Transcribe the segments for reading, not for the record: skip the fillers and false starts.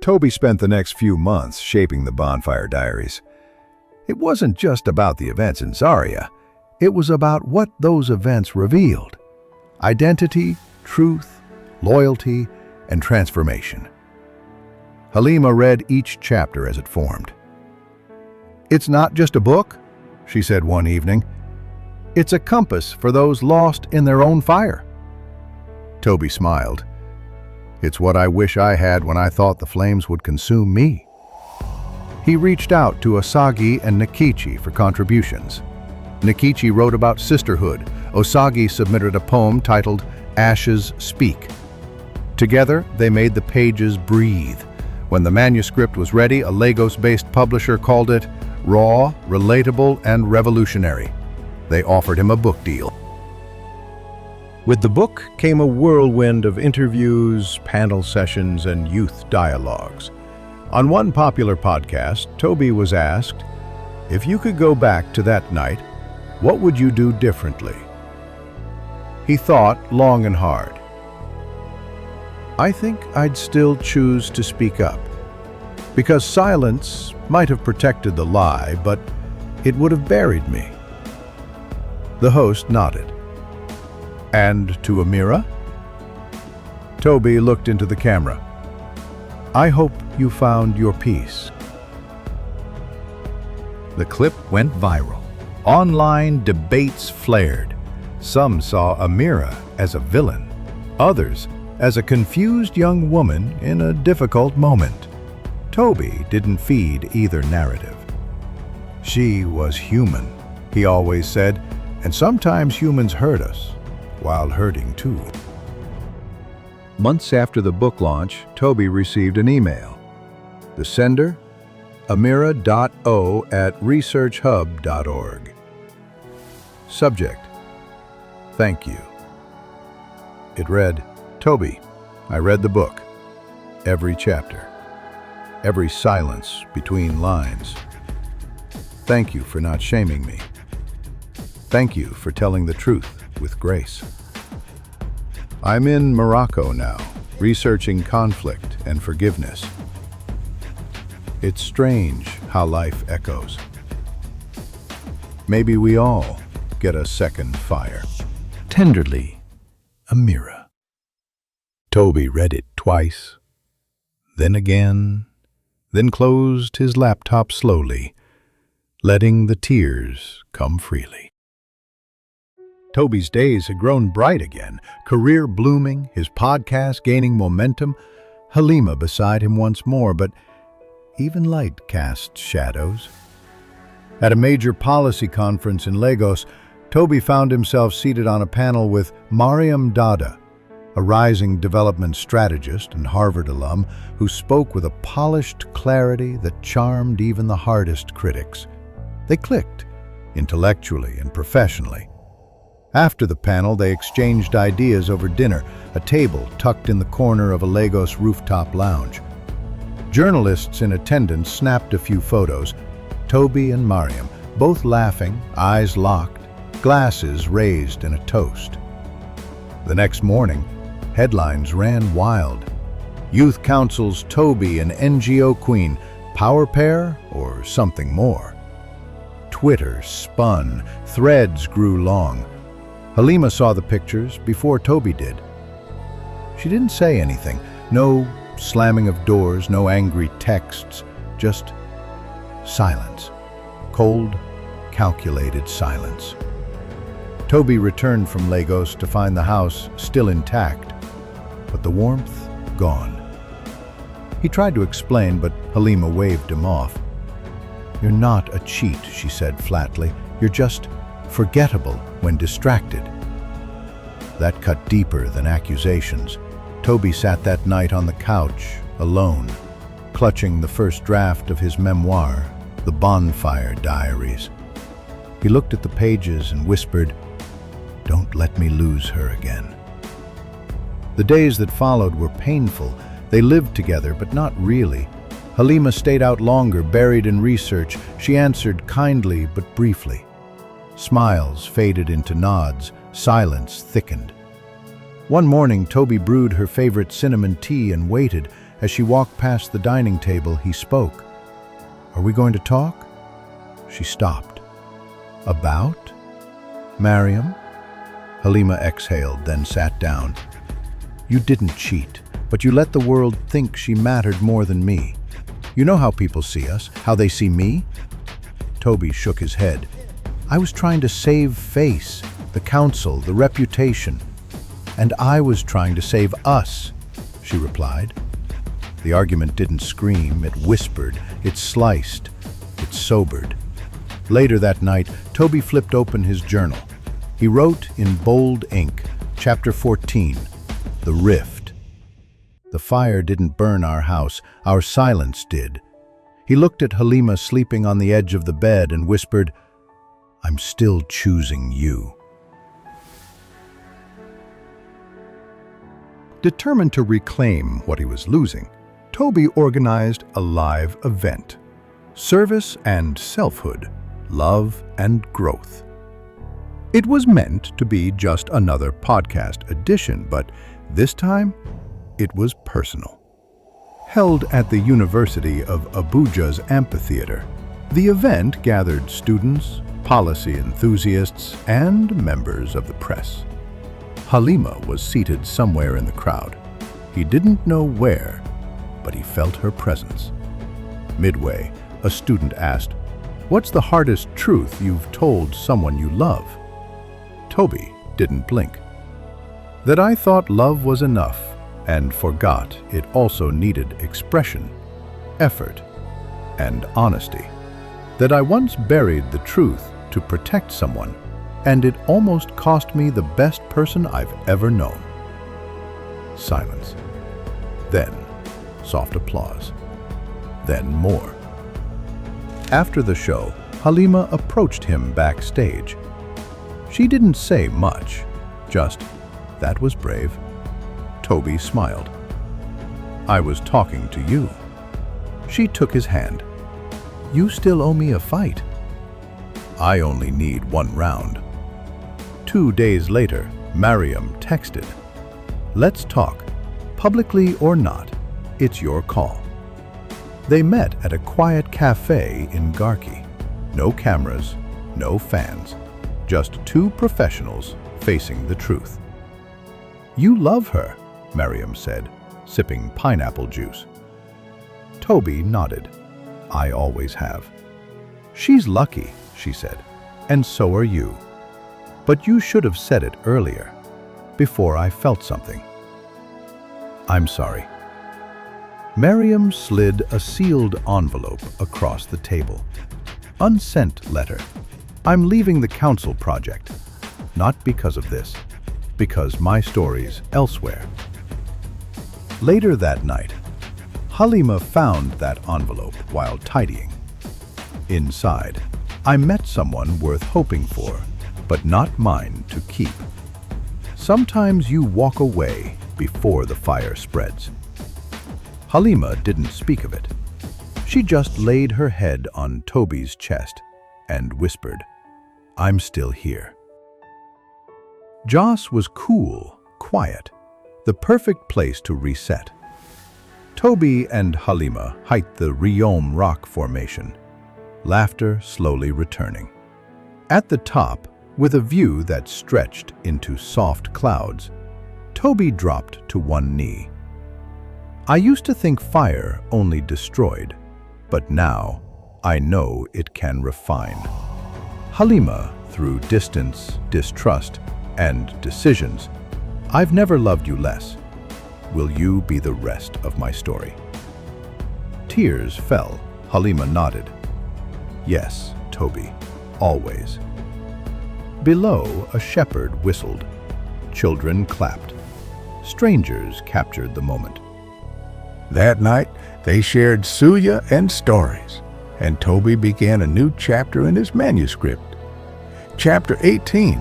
Tobi spent the next few months shaping the Bonfire Diaries. It wasn't just about the events in Zaria. It was about what those events revealed. Identity, truth, loyalty, and transformation. Halima read each chapter as it formed. "It's not just a book," she said one evening. "It's a compass for those lost in their own fire." Tobi smiled. "It's what I wish I had when I thought the flames would consume me." He reached out to Osagi and Nikichi for contributions. Nikichi wrote about sisterhood. Osagi submitted a poem titled Ashes Speak. Together, they made the pages breathe. When the manuscript was ready, a Lagos-based publisher called it raw, relatable, and revolutionary. They offered him a book deal. With the book came a whirlwind of interviews, panel sessions, and youth dialogues. On one popular podcast, Tobi was asked, "If you could go back to that night, what would you do differently?" He thought long and hard. "I think I'd still choose to speak up, because silence might have protected the lie, but it would have buried me." The host nodded. "And to Amira?" Tobi looked into the camera. "I hope you found your peace." The clip went viral. Online debates flared. Some saw Amira as a villain, others as a confused young woman in a difficult moment. Tobi didn't feed either narrative. "She was human," he always said, "and sometimes humans hurt us, while hurting too." Months after the book launch, Tobi received an email. The sender, amira.o@researchhub.org. Subject, "Thank you." It read, "Tobi, I read the book. Every chapter. Every silence between lines. Thank you for not shaming me. Thank you for telling the truth with grace. I'm in Morocco now, researching conflict and forgiveness. It's strange how life echoes. Maybe we all get a second fire. Tenderly, Amira." Tobi read it twice, then again, then closed his laptop slowly, letting the tears come freely. Tobi's days had grown bright again, career blooming, his podcast gaining momentum, Halima beside him once more, but even light casts shadows. At a major policy conference in Lagos, Tobi found himself seated on a panel with Mariam Dada, a rising development strategist and Harvard alum who spoke with a polished clarity that charmed even the hardest critics. They clicked, intellectually and professionally. After the panel, they exchanged ideas over dinner, a table tucked in the corner of a Lagos rooftop lounge. Journalists in attendance snapped a few photos, Tobi and Mariam, both laughing, eyes locked, glasses raised in a toast. The next morning, headlines ran wild. Youth Council's Tobi and NGO Queen, power pair or something more? Twitter spun, threads grew long. Halima saw the pictures before Tobi did. She didn't say anything, no slamming of doors, no angry texts, just silence. Cold, calculated silence. Tobi returned from Lagos to find the house still intact, but the warmth gone. He tried to explain, but Halima waved him off. "You're not a cheat," she said flatly. "You're just forgettable when distracted." That cut deeper than accusations. Tobi sat that night on the couch, alone, clutching the first draft of his memoir, The Bonfire Diaries. He looked at the pages and whispered, "Don't let me lose her again." The days that followed were painful. They lived together, but not really. Halima stayed out longer, buried in research. She answered kindly but briefly. Smiles faded into nods, silence thickened. One morning, Tobi brewed her favorite cinnamon tea and waited, As she walked past the dining table, he spoke. "Are we going to talk?" She stopped. "About?" "Mariam?" Halima exhaled, then sat down. "You didn't cheat, but you let the world think she mattered more than me. You know how people see us, how they see me?" Tobi shook his head. "I was trying to save face, the council, the reputation. And I was trying to save us," she replied. The argument didn't scream, it whispered, it sliced, it sobered. Later that night, Tobi flipped open his journal. He wrote in bold ink, Chapter 14, The Rift. The fire didn't burn our house, our silence did. He looked at Halima sleeping on the edge of the bed and whispered, "I'm still choosing you." Determined to reclaim what he was losing, Tobi organized a live event. Service and selfhood, love and growth. It was meant to be just another podcast edition, but this time it was personal. Held at the University of Abuja's amphitheater, the event gathered students, policy enthusiasts, and members of the press. Halima was seated somewhere in the crowd. He didn't know where, but he felt her presence. Midway, a student asked, "What's the hardest truth you've told someone you love?" Tobi didn't blink. "That I thought love was enough and forgot it also needed expression, effort, and honesty. That I once buried the truth to protect someone, and it almost cost me the best person I've ever known." Silence. Then, soft applause. Then more. After the show, Halima approached him backstage. She didn't say much, just, "That was brave." Tobi smiled. "I was talking to you." She took his hand. "You still owe me a fight." "I only need one round." 2 days later, Mariam texted, "Let's talk. Publicly or not, it's your call." They met at a quiet cafe in Garki. No cameras, no fans, just two professionals facing the truth. "You love her," Mariam said, sipping pineapple juice. Tobi nodded. "I always have." "She's lucky," she said, "and so are you. But you should have said it earlier, before I felt something." "I'm sorry." Mariam slid a sealed envelope across the table. "Unsent letter. I'm leaving the council project. Not because of this, because my story's elsewhere." Later that night, Halima found that envelope while tidying. Inside, "I met someone worth hoping for, but not mine to keep." Sometimes you walk away before the fire spreads. Halima didn't speak of it. She just laid her head on Tobi's chest and whispered, "I'm still here." Jos was cool, quiet, the perfect place to reset. Tobi and Halima hiked the Riom rock formation, laughter slowly returning. At the top, with a view that stretched into soft clouds, Tobi dropped to one knee. "I used to think fire only destroyed, but now I know it can refine." Halima, through distance, distrust, and decisions, "I've never loved you less. Will you be the rest of my story?" Tears fell. Halima nodded. "Yes, Tobi, always." Below, a shepherd whistled. Children clapped. Strangers captured the moment. That night, they shared suya and stories, and Tobi began a new chapter in his manuscript. Chapter 18,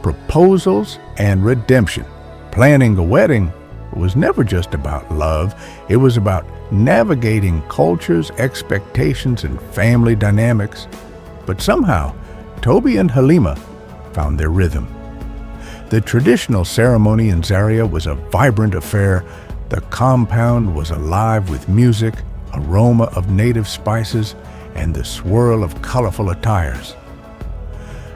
Proposals and Redemption. Planning a wedding was never just about love. It was about navigating cultures, expectations, and family dynamics. But somehow, Tobi and Halima found their rhythm. The traditional ceremony in Zaria was a vibrant affair, The compound was alive with music, aroma of native spices, and the swirl of colorful attires.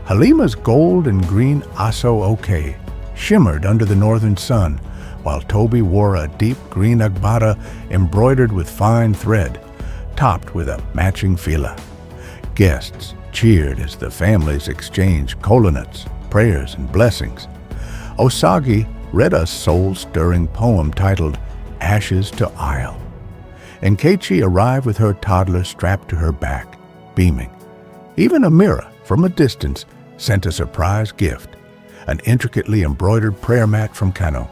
Halima's gold and green aso oke shimmered under the northern sun, while Tobi wore a deep green agbada embroidered with fine thread, topped with a matching fila. Guests cheered as the families exchanged kolanuts, prayers, and blessings. Osagi read a soul-stirring poem titled Ashes to Isle. Nkechi arrived with her toddler strapped to her back, beaming. Even Amira, from a distance, sent a surprise gift, an intricately embroidered prayer mat from Kano.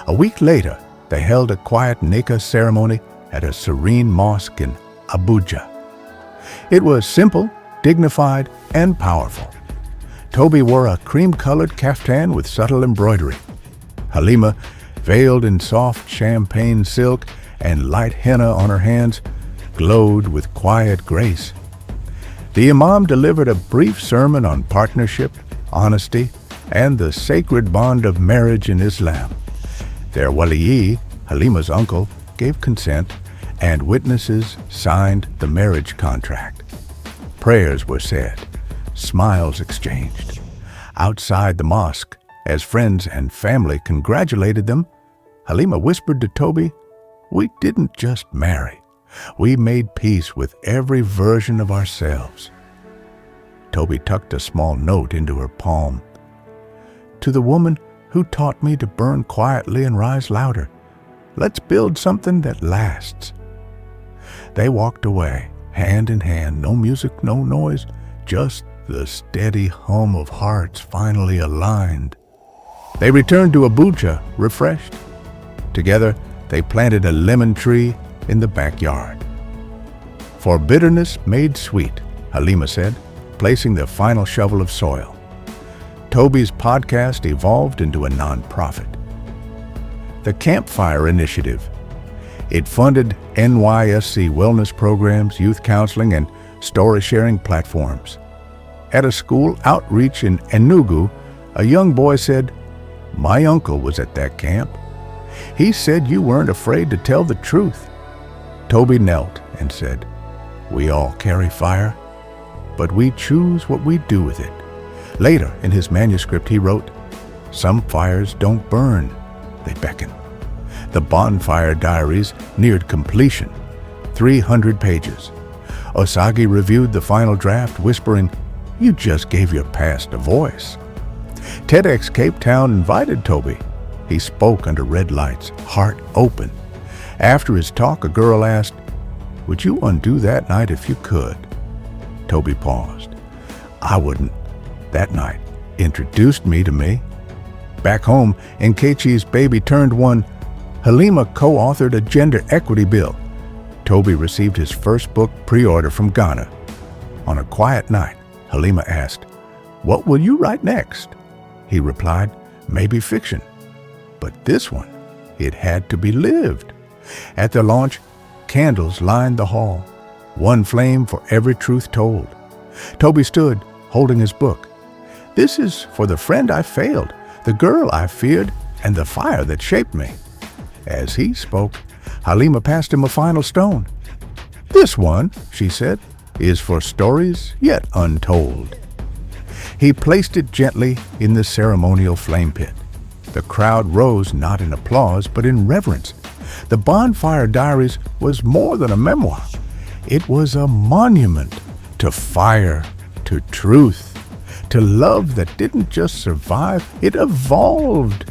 A week later, they held a quiet Nika ceremony at a serene mosque in Abuja. It was simple, dignified, and powerful. Tobi wore a cream-colored kaftan with subtle embroidery. Halima, veiled in soft champagne silk and light henna on her hands, glowed with quiet grace. The imam delivered a brief sermon on partnership, honesty, and the sacred bond of marriage in Islam. Their waliyi, Halima's uncle, gave consent, and witnesses signed the marriage contract. Prayers were said, smiles exchanged. Outside the mosque, as friends and family congratulated them, Halima whispered to Tobi, "We didn't just marry. We made peace with every version of ourselves." Tobi tucked a small note into her palm. "To the woman who taught me to burn quietly and rise louder, let's build something that lasts." They walked away, hand in hand, no music, no noise, just the steady hum of hearts finally aligned. They returned to Abuja, refreshed. Together, they planted a lemon tree in the backyard. "For bitterness made sweet," Halima said, placing the final shovel of soil. Tobi's podcast evolved into a nonprofit. The CAMPFIRE Initiative. It funded NYSC wellness programs, youth counseling, and story-sharing platforms. At a school outreach in Enugu, a young boy said, "My uncle was at that camp. He said you weren't afraid to tell the truth." Tobi knelt and said, "We all carry fire, but we choose what we do with it." Later, in his manuscript, he wrote, "Some fires don't burn, they beckon." The Bonfire Diaries neared completion, 300 pages. Osagi reviewed the final draft, whispering, "You just gave your past a voice." TEDx Cape Town invited Tobi. He spoke under red lights, heart open. After his talk, a girl asked, "Would you undo that night if you could?" Tobi paused. "I wouldn't. That night introduced me to me." Back home, Nkechi's baby turned one. Halima co-authored a gender equity bill. Tobi received his first book pre-order from Ghana. On a quiet night, Halima asked, "What will you write next?" He replied, "Maybe fiction. But this one, it had to be lived." At the launch, candles lined the hall, one flame for every truth told. Tobi stood, holding his book. "This is for the friend I failed, the girl I feared, and the fire that shaped me." As he spoke, Halima passed him a final stone. "This one," she said, "is for stories yet untold." He placed it gently in the ceremonial flame pit. The crowd rose not in applause, but in reverence. The Bonfire Diaries was more than a memoir. It was a monument to fire, to truth, to love that didn't just survive, it evolved.